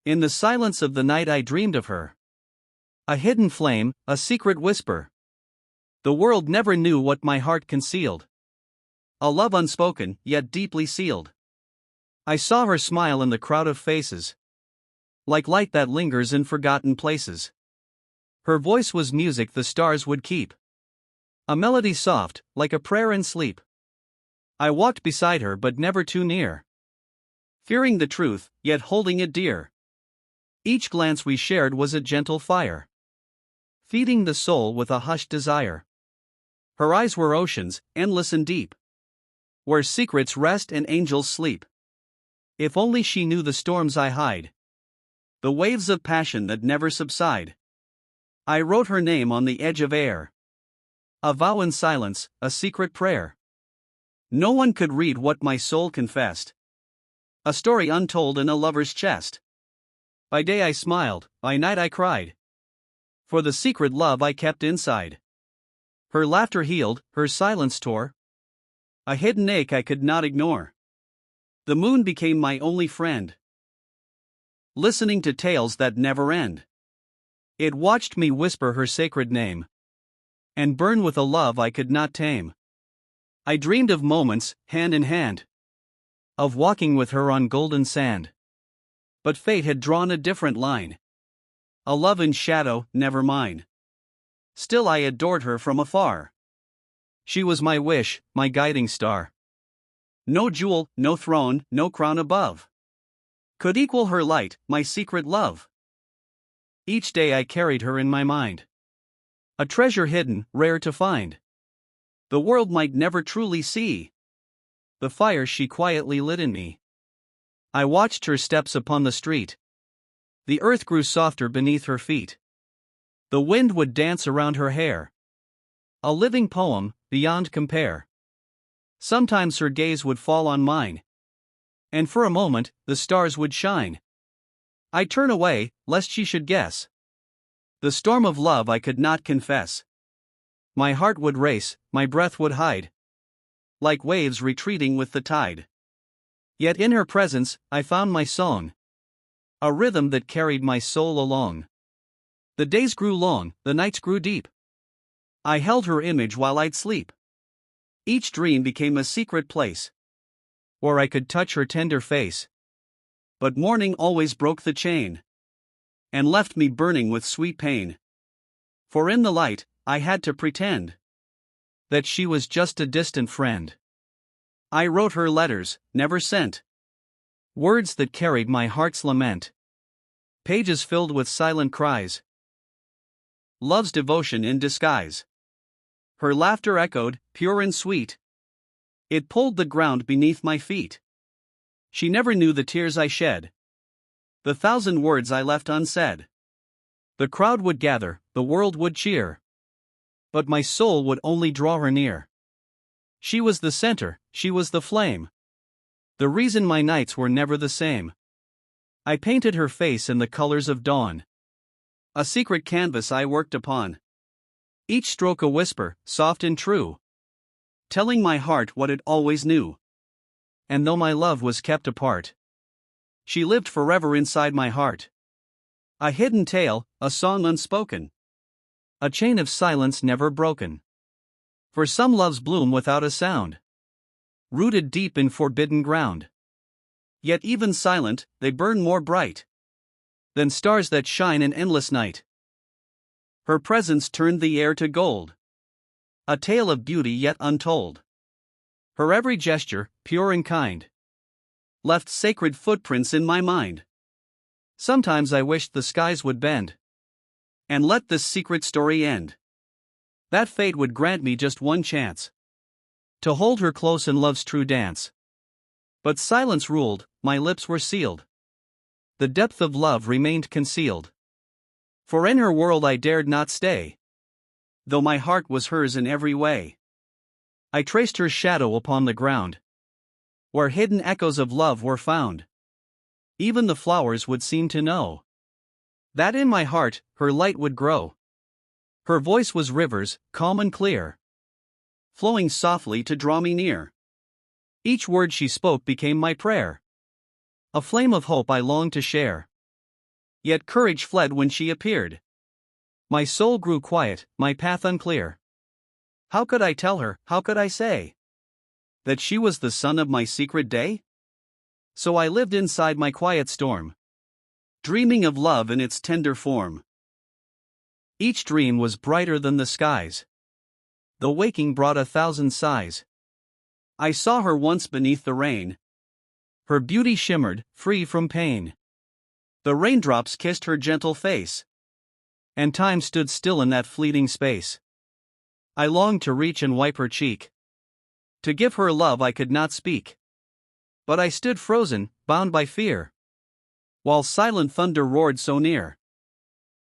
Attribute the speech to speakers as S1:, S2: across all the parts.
S1: In the silence of the night I dreamed of her. A hidden flame, a secret whisper. The world never knew what my heart concealed. A love unspoken, yet deeply sealed. I saw her smile in the crowd of faces, like light that lingers in forgotten places. Her voice was music the stars would keep, a melody soft, like a prayer in sleep. I walked beside her but never too near, fearing the truth, yet holding it dear. Each glance we shared was a gentle fire, feeding the soul with a hushed desire. Her eyes were oceans, endless and deep, where secrets rest and angels sleep. If only she knew the storms I hide, the waves of passion that never subside. I wrote her name on the edge of air, a vow in silence, a secret prayer. No one could read what my soul confessed, a story untold in a lover's chest. By day I smiled, by night I cried, for the secret love I kept inside. Her laughter healed, her silence tore a hidden ache I could not ignore. The moon became my only friend, listening to tales that never end. It watched me whisper her sacred name, and burn with a love I could not tame. I dreamed of moments, hand in hand, of walking with her on golden sand. But fate had drawn a different line, a love in shadow, never mine. Still I adored her from afar. She was my wish, my guiding star. No jewel, no throne, no crown above could equal her light, my secret love. Each day I carried her in my mind, a treasure hidden, rare to find. The world might never truly see the fire she quietly lit in me. I watched her steps upon the street. The earth grew softer beneath her feet. The wind would dance around her hair, a living poem, beyond compare. Sometimes her gaze would fall on mine, and for a moment, the stars would shine. I'd turn away, lest she should guess the storm of love I could not confess. My heart would race, my breath would hide, like waves retreating with the tide. Yet in her presence, I found my song, a rhythm that carried my soul along. The days grew long, the nights grew deep. I held her image while I'd sleep. Each dream became a secret place, where I could touch her tender face. But morning always broke the chain, and left me burning with sweet pain. For in the light, I had to pretend that she was just a distant friend. I wrote her letters, never sent, words that carried my heart's lament, pages filled with silent cries, love's devotion in disguise. Her laughter echoed, pure and sweet. It pulled the ground beneath my feet. She never knew the tears I shed, the thousand words I left unsaid. The crowd would gather, the world would cheer, but my soul would only draw her near. She was the center, she was the flame, the reason my nights were never the same. I painted her face in the colors of dawn, a secret canvas I worked upon. Each stroke a whisper, soft and true, telling my heart what it always knew. And though my love was kept apart, she lived forever inside my heart. A hidden tale, a song unspoken, a chain of silence never broken. For some loves bloom without a sound, rooted deep in forbidden ground. Yet even silent, they burn more bright than stars that shine in endless night. Her presence turned the air to gold, a tale of beauty yet untold. Her every gesture, pure and kind, left sacred footprints in my mind. Sometimes I wished the skies would bend and let this secret story end. That fate would grant me just one chance to hold her close in love's true dance. But silence ruled, my lips were sealed. The depth of love remained concealed. For in her world I dared not stay, though my heart was hers in every way. I traced her shadow upon the ground, where hidden echoes of love were found. Even the flowers would seem to know that in my heart, her light would grow. Her voice was rivers, calm and clear, flowing softly to draw me near. Each word she spoke became my prayer, a flame of hope I longed to share. Yet courage fled when she appeared. My soul grew quiet, my path unclear. How could I tell her, how could I say that she was the sun of my secret day? So I lived inside my quiet storm, dreaming of love in its tender form. Each dream was brighter than the skies. The waking brought 1,000 sighs. I saw her once beneath the rain. Her beauty shimmered, free from pain. The raindrops kissed her gentle face, and time stood still in that fleeting space. I longed to reach and wipe her cheek, to give her love I could not speak. But I stood frozen, bound by fear, while silent thunder roared so near.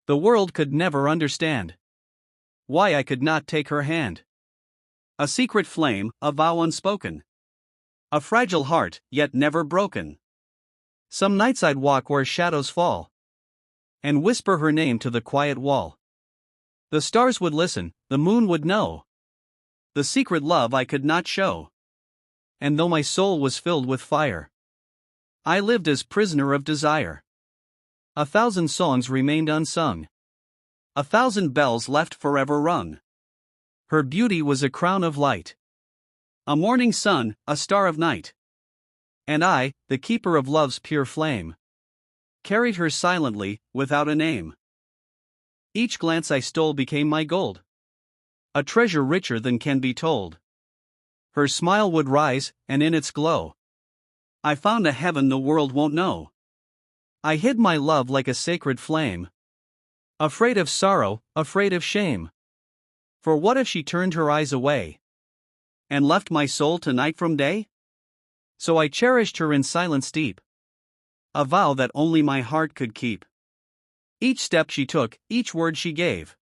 S1: The world could never understand why I could not take her hand. A secret flame, a vow unspoken, a fragile heart, yet never broken. Some nights I'd walk where shadows fall, and whisper her name to the quiet wall. The stars would listen, the moon would know the secret love I could not show. And though my soul was filled with fire, I lived as prisoner of desire. 1,000 songs remained unsung, 1,000 bells left forever rung. Her beauty was a crown of light, a morning sun, a star of night. And I, the keeper of love's pure flame, carried her silently, without a name. Each glance I stole became my gold, a treasure richer than can be told. Her smile would rise, and in its glow I found a heaven the world won't know. I hid my love like a sacred flame, afraid of sorrow, afraid of shame. For what if she turned her eyes away and left my soul to night from day? So I cherished her in silence deep, a vow that only my heart could keep. Each step she took, each word she gave,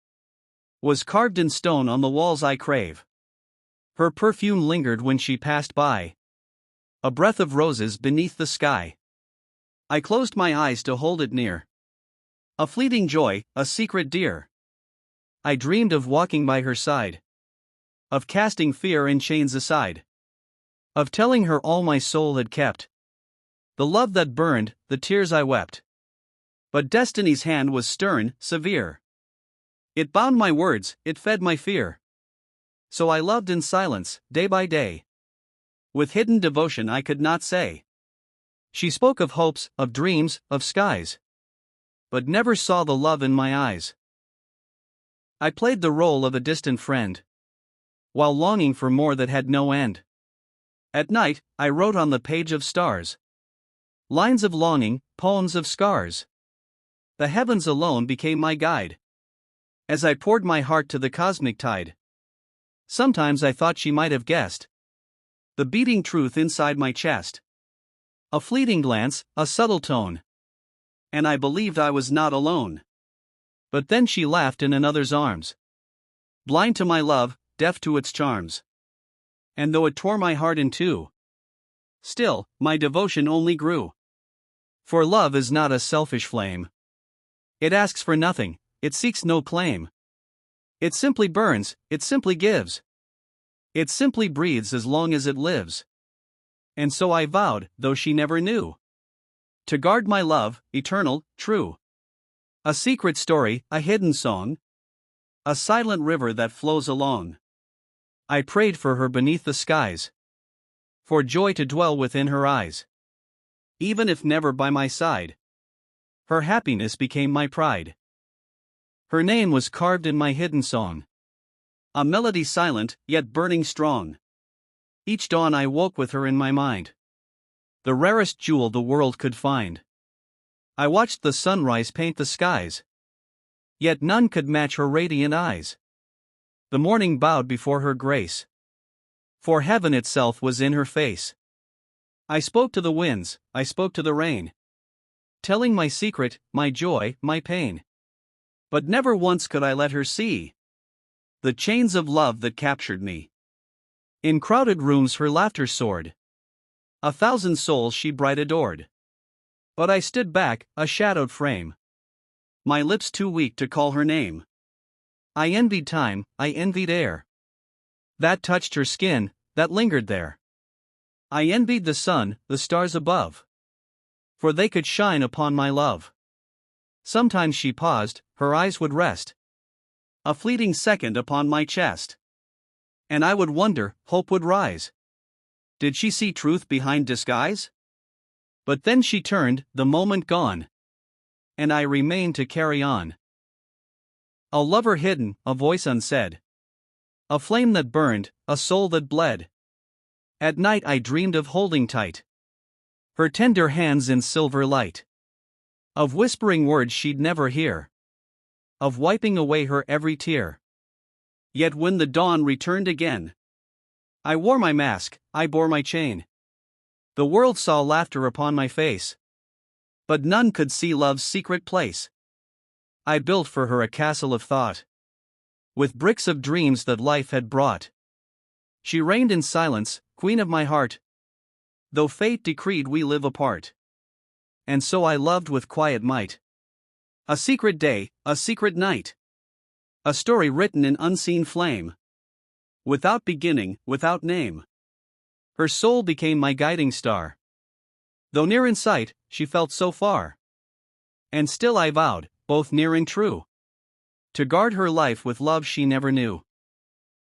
S1: was carved in stone on the walls I crave. Her perfume lingered when she passed by, a breath of roses beneath the sky. I closed my eyes to hold it near, a fleeting joy, a secret dear. I dreamed of walking by her side, of casting fear and chains aside, of telling her all my soul had kept, the love that burned, the tears I wept. But destiny's hand was stern, severe. It bound my words, it fed my fear. So I loved in silence, day by day, with hidden devotion I could not say. She spoke of hopes, of dreams, of skies, but never saw the love in my eyes. I played the role of a distant friend, while longing for more that had no end. At night, I wrote on the page of stars lines of longing, poems of scars. The heavens alone became my guide, as I poured my heart to the cosmic tide. Sometimes I thought she might have guessed the beating truth inside my chest. A fleeting glance, a subtle tone, and I believed I was not alone. But then she laughed in another's arms, blind to my love, deaf to its charms. And though it tore my heart in two, still, my devotion only grew. For love is not a selfish flame. It asks for nothing, it seeks no claim. It simply burns, it simply gives. It simply breathes as long as it lives. And so I vowed, though she never knew, to guard my love, eternal, true. A secret story, a hidden song, a silent river that flows along. I prayed for her beneath the skies, for joy to dwell within her eyes. Even if never by my side, her happiness became my pride. Her name was carved in my hidden song, a melody silent, yet burning strong. Each dawn I woke with her in my mind, the rarest jewel the world could find. I watched the sunrise paint the skies, yet none could match her radiant eyes. The morning bowed before her grace, for heaven itself was in her face. I spoke to the winds, I spoke to the rain, telling my secret, my joy, my pain. But never once could I let her see the chains of love that captured me. In crowded rooms her laughter soared, 1,000 souls she bright adored. But I stood back, a shadowed frame, my lips too weak to call her name. I envied time, I envied air that touched her skin, that lingered there. I envied the sun, the stars above, for they could shine upon my love. Sometimes she paused, her eyes would rest a fleeting second upon my chest. And I would wonder, hope would rise. Did she see truth behind disguise? But then she turned, the moment gone. And I remained to carry on. A lover hidden, a voice unsaid. A flame that burned, a soul that bled. At night I dreamed of holding tight her tender hands in silver light. Of whispering words she'd never hear. Of wiping away her every tear. Yet when the dawn returned again, I wore my mask, I bore my chain. The world saw laughter upon my face, but none could see love's secret place. I built for her a castle of thought, with bricks of dreams that life had brought. She reigned in silence, queen of my heart, though fate decreed we live apart. And so I loved with quiet might. A secret day, a secret night. A story written in unseen flame. Without beginning, without name. Her soul became my guiding star. Though near in sight, she felt so far. And still I vowed, both near and true, to guard her life with love she never knew.